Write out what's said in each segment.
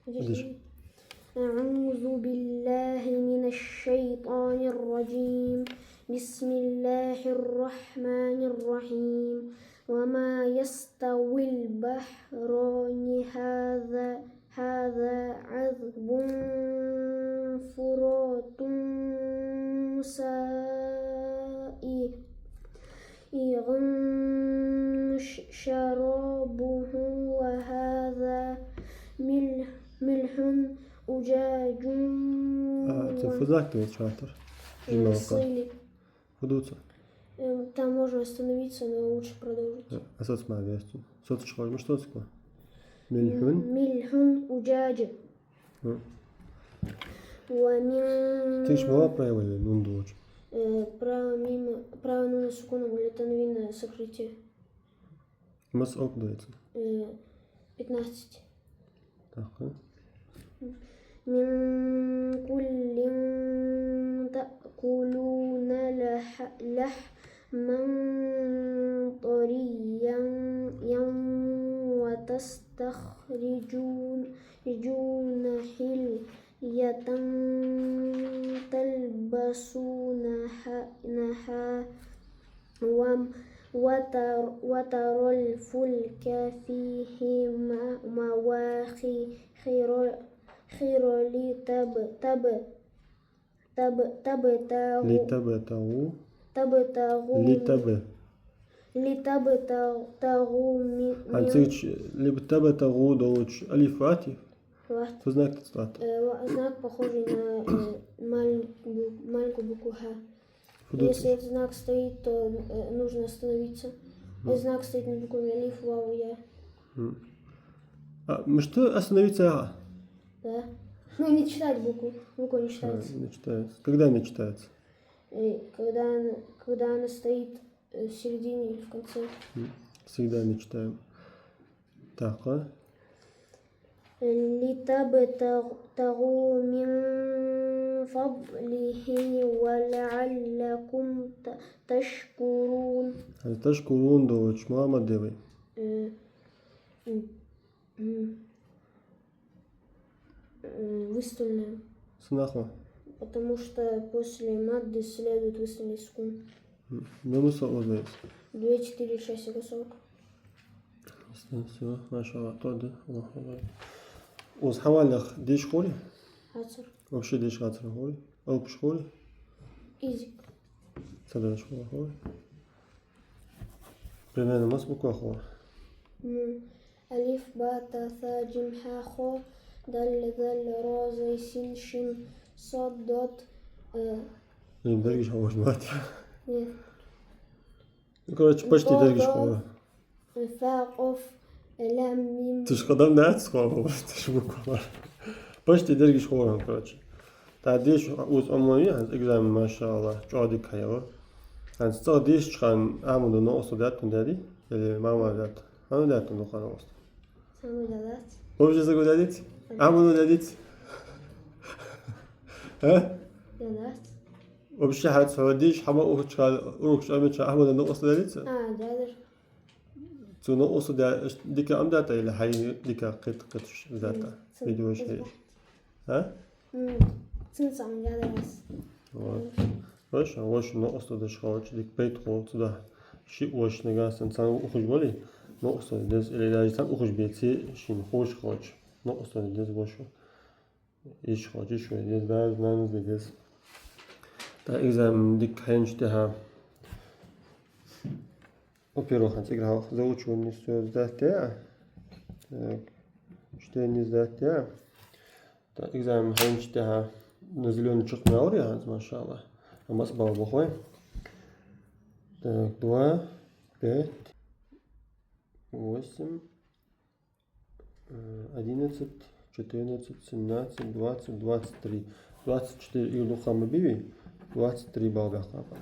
أعوذ بالله من الشيطان الرجيم بسم الله الرحمن الرحيم وما يستوي البحران هذا عذب فرات سائغ شرابه وهذا ملح أجاج Там можно остановиться, но лучше продолжить. ملح أجاج право нуна сукуном или танвинное сокрытие. 15. من كل تأكلون لحما طريا وتستخرجون حلية تلبسونها وترى الفلك فيه مواخر لتبتغوا ألف عاطف знак похожий на маленькую букву Х. Если этот знак стоит, то нужно остановиться. Если знак стоит на букве алиф, вау, я. Что остановиться? Да. Ну, не читать букву. Буква не читается. Не читается. Когда она читается? Когда она стоит в середине или в конце. Всегда не читаем. Так, لتبتغوا من فضله ولعلكم تشكرون. تشكرون دوش ماما ديوي. Выстольная. Снахва. Потому что после мадды следует выстольный скун. Ну, мы согласны. 2, 4, 6, 40. Все, машаллах, тоді. Оз хавалях деш хори? Ацар. Вообще деш ацар хори? Алпш хори? Изик. Сада школа хори? Примерно мас буква хори? Алиф, ба, та, та, джим, ха, хо, дал, ра, зай, син, шин, сад, дот. Не дергиш хори, мать. Нет. Короче, почти дергиш хори. Фа, оф, лям, мим. Ты ж кадам не отсховал, ты ж буква. Почти дергиш хори, короче. تعديش وز أمامي هنز إجزام ما شاء الله جادي كيا هنز تعديش كان عمود ناقص دات نداري اللي ما دات هم دات نقطة ناقص هم دات هو جزء قداديت عمود داديت ها دات وبشي حد سعوديش حما أوش كان أوش أمي شا عمود ناقص داديت دادر تو ناقص دا ديك أم داتا إلى حي ديك قط داتا فيديو شيء ها Цинцам дядалась. Вот. Хорошо, очень много да шхоч, дик пейтхо туда. Ши ош нега сенсан ухуш боли. Но осто дез или даже сам ухуш бети шин хош хоч. Но осто дез бошу. Иш хоч иш ой дез баз нанз дез. Та экзамен дик хенч теха. Во-первых, он сыграл заучивал не все сдать. Так. Что не сдать? Та экзамен хенч теха. На зеленый чок мяури, машаллах. А масса баба бухой. Так, 2, 5, 8, 11, 14, 17, 20, 23. 24 и лухама биби, 23 балга хапа.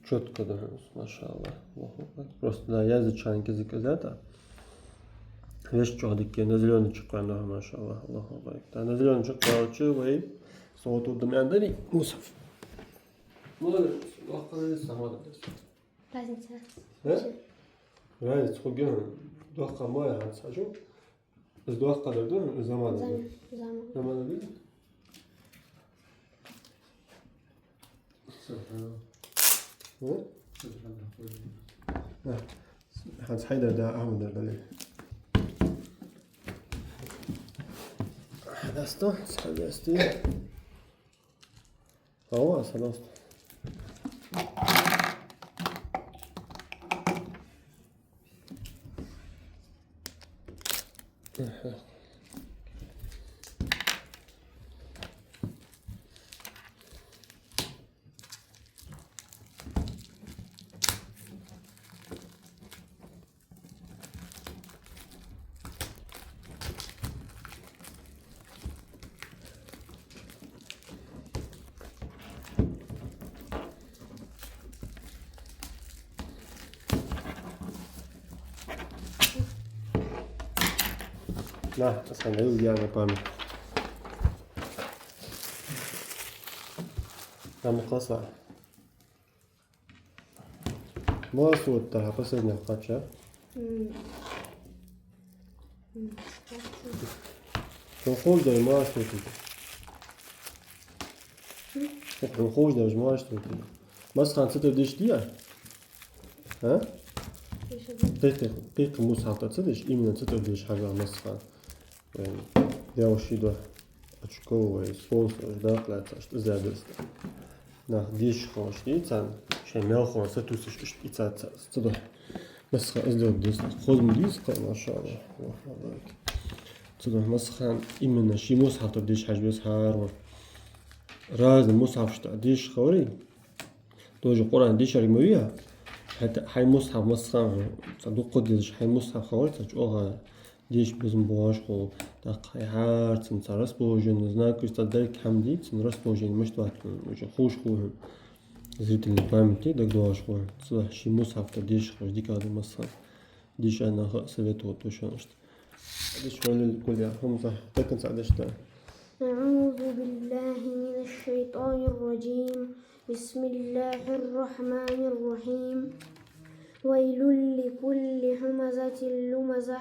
Четко даже, машаллах. Просто да, язычанки заказата. Вещь чёрдики, на зеленый чеканах, машаллах, Аллаху акбар. Та на зеленый чеканах чуй, сооту дамяндани мусав. Молодец, Аллах молодец, молодец. Разница. Разница хугён. دوخة موية عن ساجو بس دوخة دردون زمان دي Hans Heider da använder det. Nästa ska vi styra. Ja, så då. Nej, jag ska nog gärna på mig. Jag måste kasta. Vad så det här på sidan kanske? De خوش داری ما اشتوتی. de خوش داری ما اشتوتی. بس خان ستر دیش دیا. ها؟ Пейка мусахта цедиш именно цедиш диш хага масхан. Девушки очковые спонсор да платят за это. На диш хошти цан шей мелхон сатусиш ица цедо. Масхан сделать дис. Ходим дис машалла. цедо масхан именно ши мусахта диш хажбес хар. Разный мусах что диш хори. тоже Qur'an диш римовия. حي مصحف مسخن صدق ديش حي مصحف خوارت أجوها ديش بزم بواشخو دقي عارت سنترس بوجن زناك يستدرك حمدي سنرس بوجن مش توات مش خوش خوهم زيت اللي بامتي دق دواش خوهم صح شي مصحف تديش خرج ديك هذا مسخن ديش أنا سويته توشانشت ديش كل يوم هم صح تكن سعدش ده أعوذ بالله من الشيطان الرجيم بسم الله الرحمن الرحيم ويل لكل همزة لمزة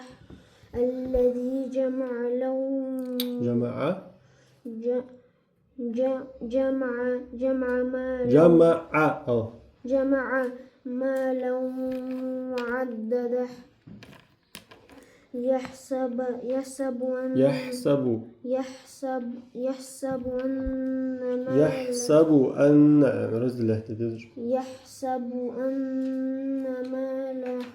الذي جمع مالا وعدده يحسب أن ماله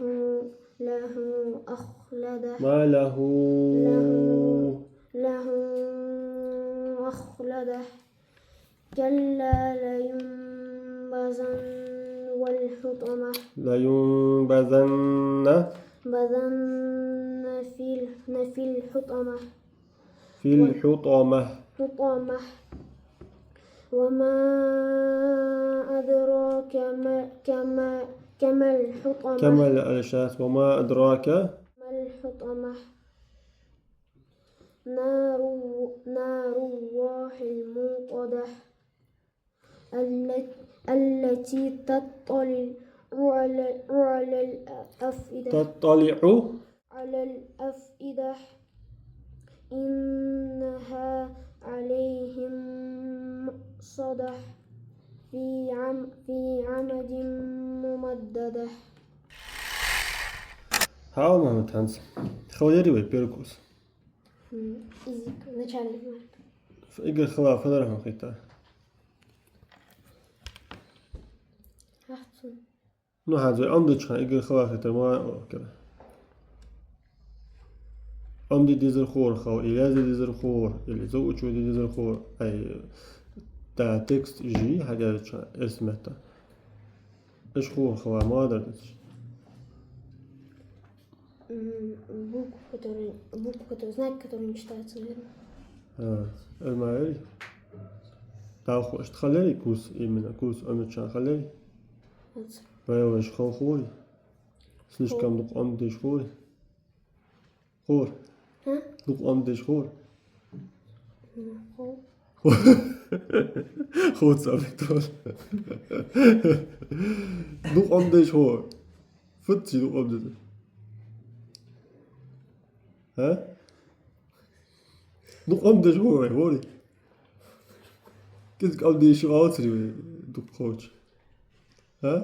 أخلده كلا لينبذن في الحطمة وما أدراك كما الحطمة وما أدراك الحطمة نار الله الموقدة التي تطلع على الأفئدة إنها عليهم مؤصدة في عمد ممددة. How Mohammed Hans? Хавари вы первый курс. Язык начальный марк. Игорь Хава Федоров хита. Ну هذا عندك كان إيجر خواخ ترما كذا عندي ديزل خور خو إيجازي ديزل خور اللي زوج شو ديزل خور أي تا تكست جي حاجة كان اسمته إيش خور خوا ما درتش букву, который знак, который не читается, наверное. المعاري تعرفوا إيش تخلي كوس إيمنا كوس أمي كان خلي بايو إيش خوري سليش كم دق أم ديش خور دق أم ديش خور خود سابتول دق أم ديش خور فتشي دق أم ديش ها؟ nog anders hoor, hoor ik. Kijk, al deze auto doe coach. Huh?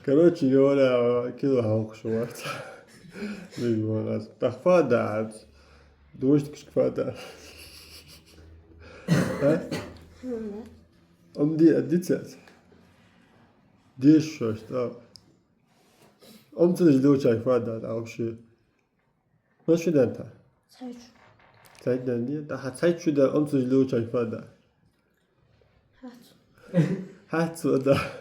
Короче говоря, килограмм шварц. Видимо, раз. Так квадрат. Дождь квадрат. Nee. Om dit zet. Dit soort, ja. Om te dus doodje kwadrat, als je. Wat je dan? Zeit. Tijd dan niet. Dat had tijd je dan om te dus doodje kwadrat. Hat. Had zo dat.